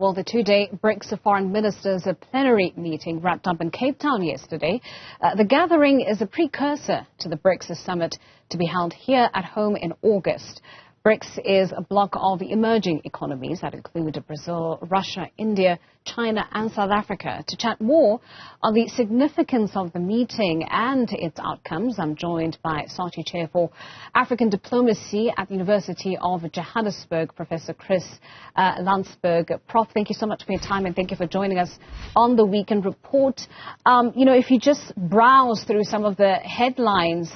Well, the two-day Brics Foreign Ministers plenary meeting wrapped up in Cape Town yesterday. The gathering is a precursor to the Brics Summit to be held here at home in August. Brics is a bloc of emerging economies that include Brazil, Russia, India, China and South Africa. To chat more on the significance of the meeting and its outcomes, I'm joined by SARTU Chair for African Diplomacy at the University of Johannesburg, Professor Chris Landsberg. Prof, thank you so much for your time and thank you for joining us on the Weekend Report. If you just browse through some of the headlines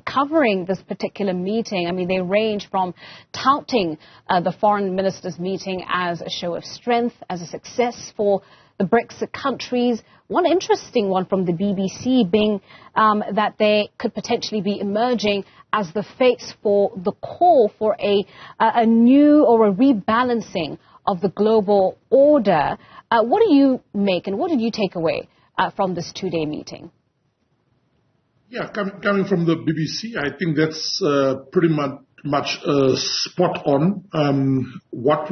covering this particular meeting, I mean, they range from touting the foreign ministers' meeting as a show of strength, as a success for the Brics countries. One interesting one from the BBC being that they could potentially be emerging as the face for the call for a new or a rebalancing of the global order. What do you make and what did you take away from this two-day meeting? Yeah, coming from the BBC, I think that's pretty much spot on. What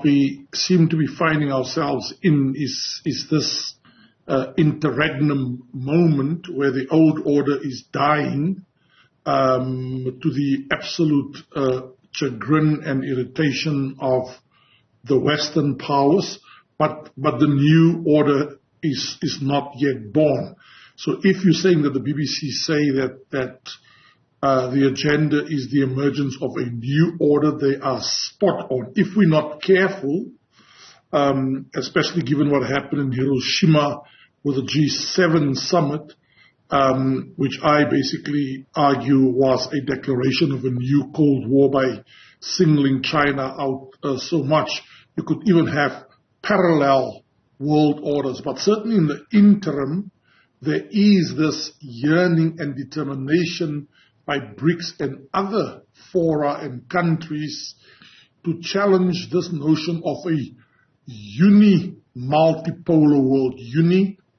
we seem to be finding ourselves in is this interregnum moment where the old order is dying to the absolute chagrin and irritation of the Western powers, but the new order is not yet born. So if you're saying that the BBC say that the agenda is the emergence of a new order, they are spot on. If we're not careful, especially given what happened in Hiroshima with the G7 summit, which I basically argue was a declaration of a new Cold War by singling China out so much, you could even have parallel world orders. But certainly in the interim, there is this yearning and determination by Brics and other fora and countries to challenge this notion of a multipolar world,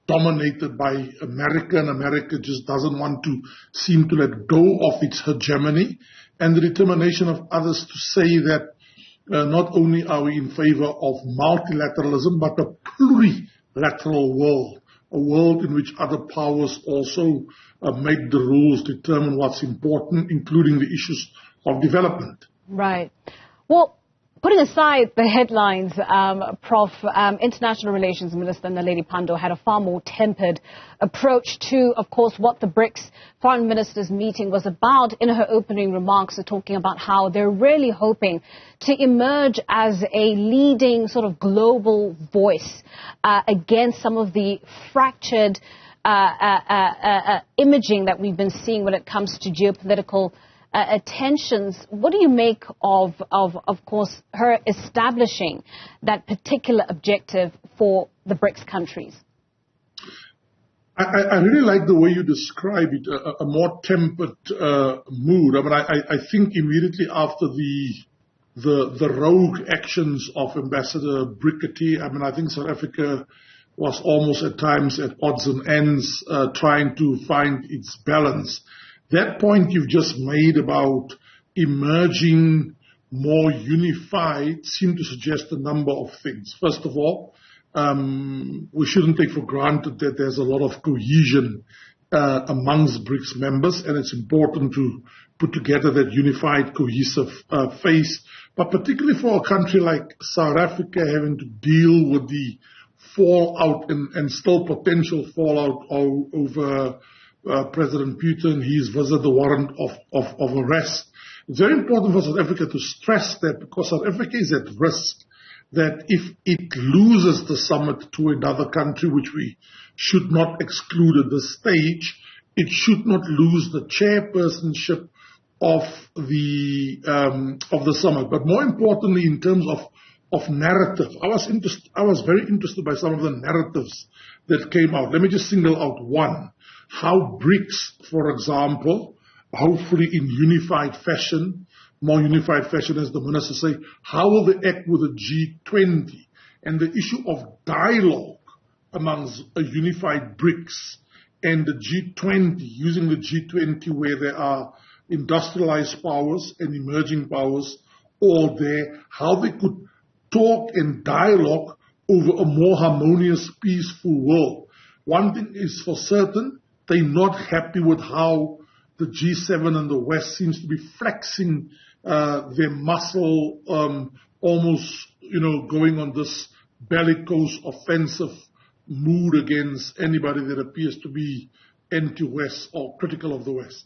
dominated by America, and America just doesn't want to seem to let go of its hegemony, and the determination of others to say that not only are we in favor of multilateralism, but a plurilateral world, a world in which other powers also make the rules, determine what's important, including the issues of development. Right. Well, putting aside the headlines, Prof, International Relations Minister Naledi Pandor had a far more tempered approach to, of course, what the Brics Foreign Ministers meeting was about. In her opening remarks, talking about how they're really hoping to emerge as a leading sort of global voice against some of the fractured imaging that we've been seeing when it comes to geopolitical tensions. What do you make of course, her establishing that particular objective for the Brics countries? I really like the way you describe it, a more tempered mood. I mean, I think immediately after the rogue actions of Ambassador Brics, I mean, I think South Africa was almost at times at odds and ends trying to find its balance. That point you've just made about emerging more unified seemed to suggest a number of things. First of all, we shouldn't take for granted that there's a lot of cohesion amongst Brics members, and it's important to put together that unified, cohesive face. But particularly for a country like South Africa having to deal with the fallout and still potential fallout over President Putin, his visit, the warrant of arrest. It's very important for South Africa to stress that, because South Africa is at risk that if it loses the summit to another country, which we should not exclude at this stage, it should not lose the chairpersonship of the summit. But more importantly, in terms of narrative, I was very interested by some of the narratives that came out. Let me just single out one. How Brics, for example, hopefully in unified fashion, more unified fashion as the minister say, how will they act with the G20 and the issue of dialogue amongst a unified Brics and the G20, using the G20 where there are industrialized powers and emerging powers all there, how they could talk and dialogue over a more harmonious, peaceful world. One thing is for certain, they're not happy with how the G7 and the West seems to be flexing their muscle, almost, going on this bellicose, offensive mood against anybody that appears to be anti-West or critical of the West.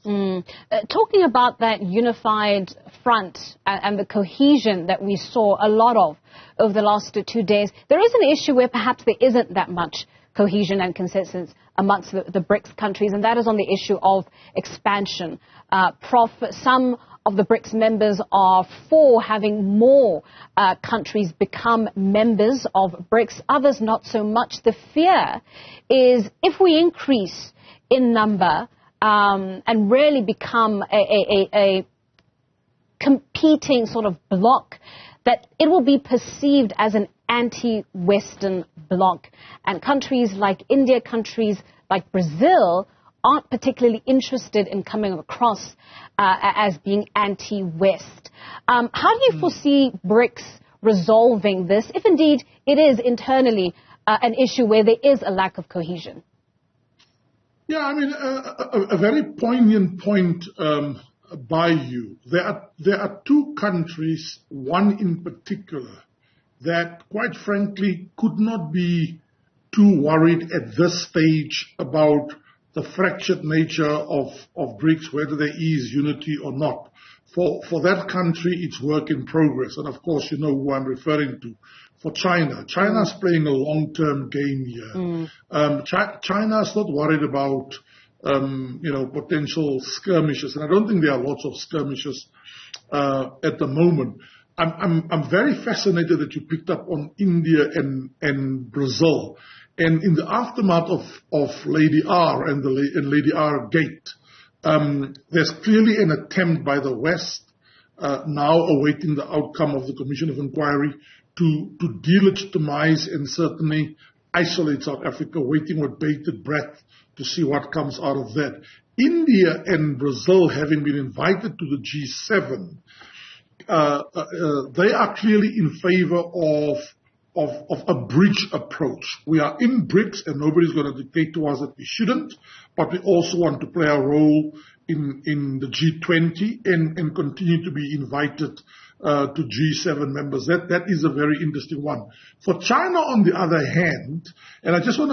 Talking about that unified front and the cohesion that we saw a lot of over the last 2 days, there is an issue where perhaps there isn't that much cohesion and consensus amongst the BRICS countries, and that is on the issue of expansion. Prof, some of the BRICS members are for having more countries become members of BRICS, others not so much. The fear is if we increase in number and really become a competing sort of bloc, that it will be perceived as an anti-Western bloc. And countries like India, countries like Brazil aren't particularly interested in coming across as being anti-West. How do you foresee BRICS resolving this, if indeed it is internally an issue where there is a lack of cohesion? Yeah, I mean, a very poignant point by you. There are two countries, one in particular, that quite frankly could not be too worried at this stage about the fractured nature of BRICS, whether there is unity or not. For that country, it's work in progress. And of course, you know who I'm referring to. For China, China's playing a long-term game here. China's not worried about, potential skirmishes. And I don't think there are lots of skirmishes at the moment. I'm very fascinated that you picked up on India and Brazil. And in the aftermath of Lady R and Lady R Gate, there's clearly an attempt by the West, now awaiting the outcome of the Commission of Inquiry, to delegitimize and certainly isolate South Africa, waiting with bated breath to see what comes out of that. India and Brazil, having been invited to the G7, they are clearly in favor of a bridge approach. We are in BRICS and nobody's going to dictate to us that we shouldn't, but we also want to play a role in the G20 and continue to be invited to G7 members. That is a very interesting one. For China, on the other hand, and I just want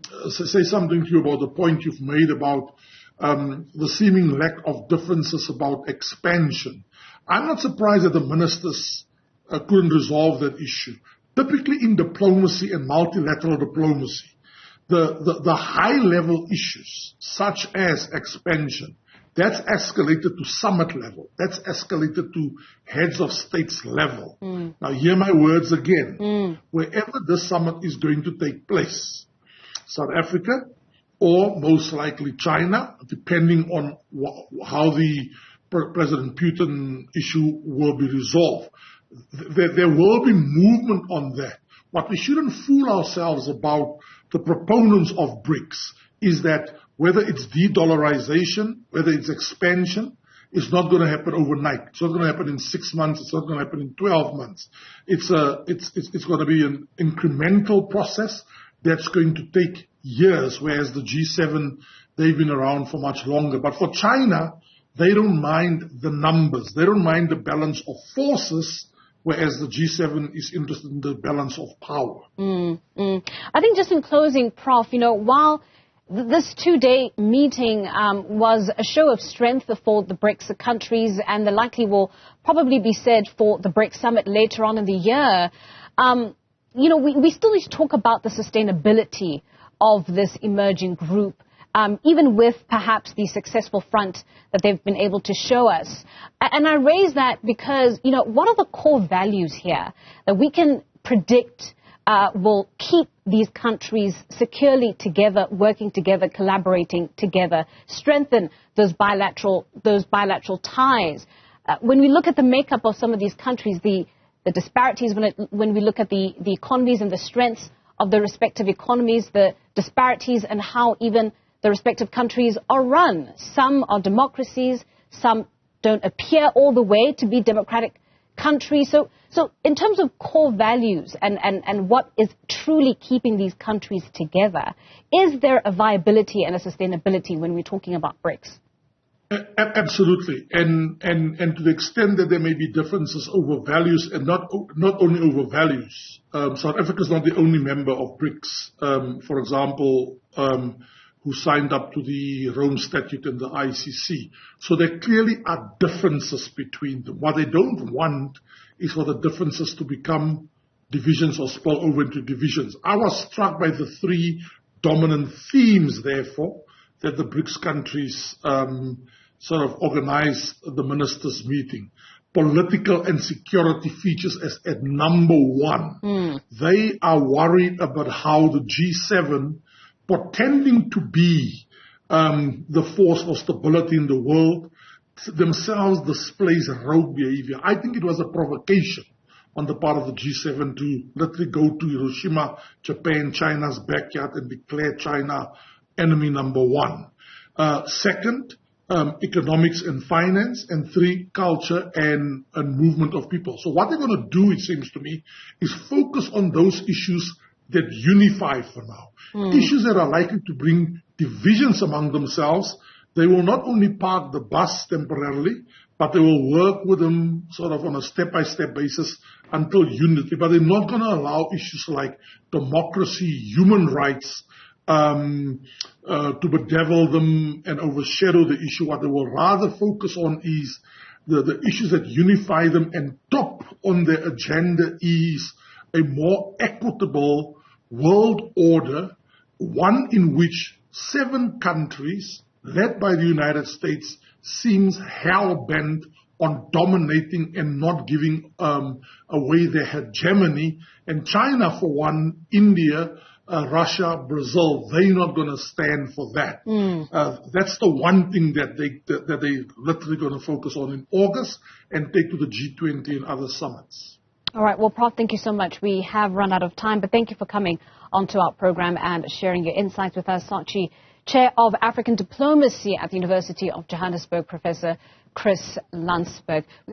to say something to you about the point you've made about the seeming lack of differences about expansion. I'm not surprised that the ministers couldn't resolve that issue. Typically in diplomacy and multilateral diplomacy, the high-level issues, such as expansion, that's escalated to summit level. That's escalated to heads of states level. Now, hear my words again. Wherever this summit is going to take place, South Africa or most likely China, depending on how the President Putin issue will be resolved, there will be movement on that. What we shouldn't fool ourselves about the proponents of BRICS is that whether it's de-dollarization, whether it's expansion, it's not going to happen overnight. It's not going to happen in 6 months. It's not going to happen in 12 months. It's going to be an incremental process that's going to take years, whereas the G7, they've been around for much longer. But for China, they don't mind the numbers. They don't mind the balance of forces, whereas the G7 is interested in the balance of power. I think just in closing, Prof, while this 2-day meeting was a show of strength for the BRICS countries, and the likely will probably be said for the BRICS summit later on in the year, we still need to talk about the sustainability of this emerging group, even with perhaps the successful front that they've been able to show us. And I raise that because, what are the core values here that we can predict will keep these countries securely together, working together, collaborating together, strengthen those bilateral ties? When we look at the makeup of some of these countries, the disparities, when we look at the economies and the strengths of the respective economies, the disparities and how even the respective countries are run. Some are democracies, some don't appear all the way to be democratic countries. So in terms of core values and what is truly keeping these countries together, is there a viability and a sustainability when we're talking about BRICS? Absolutely, and to the extent that there may be differences over values, and not only over values. South Africa is not the only member of BRICS. For example, who signed up to the Rome Statute and the ICC. So there clearly are differences between them. What they don't want is for the differences to become divisions or spill over into divisions. I was struck by the three dominant themes, therefore, that the BRICS countries sort of organized the ministers' meeting. Political and security features as at number one. They are worried about how the G7, pretending to be the force for stability in the world, themselves displays rogue behavior. I think it was a provocation on the part of the G7 to literally go to Hiroshima, Japan, China's backyard, and declare China enemy number one. Second, economics and finance, and three, culture and movement of people. So what they're going to do, it seems to me, is focus on those issues that unify for now. Issues that are likely to bring divisions among themselves. They will not only park the bus temporarily, but they will work with them sort of on a step-by-step basis until unity. But they're not going to allow issues like democracy, human rights, to bedevil them and overshadow the issue. What they will rather focus on is the issues that unify them, and top on their agenda is a more equitable world order, one in which 7 countries, led by the United States, seems hell-bent on dominating and not giving away their hegemony. And China, for one, India, Russia, Brazil, they're not going to stand for that. That's the one thing that they literally going to focus on in August and take to the G20 and other summits. All right. Well, Prof, thank you so much. We have run out of time, but thank you for coming onto our program and sharing your insights with us. Saatchi, Chair of African Diplomacy at the University of Johannesburg, Professor Chris Landsberg.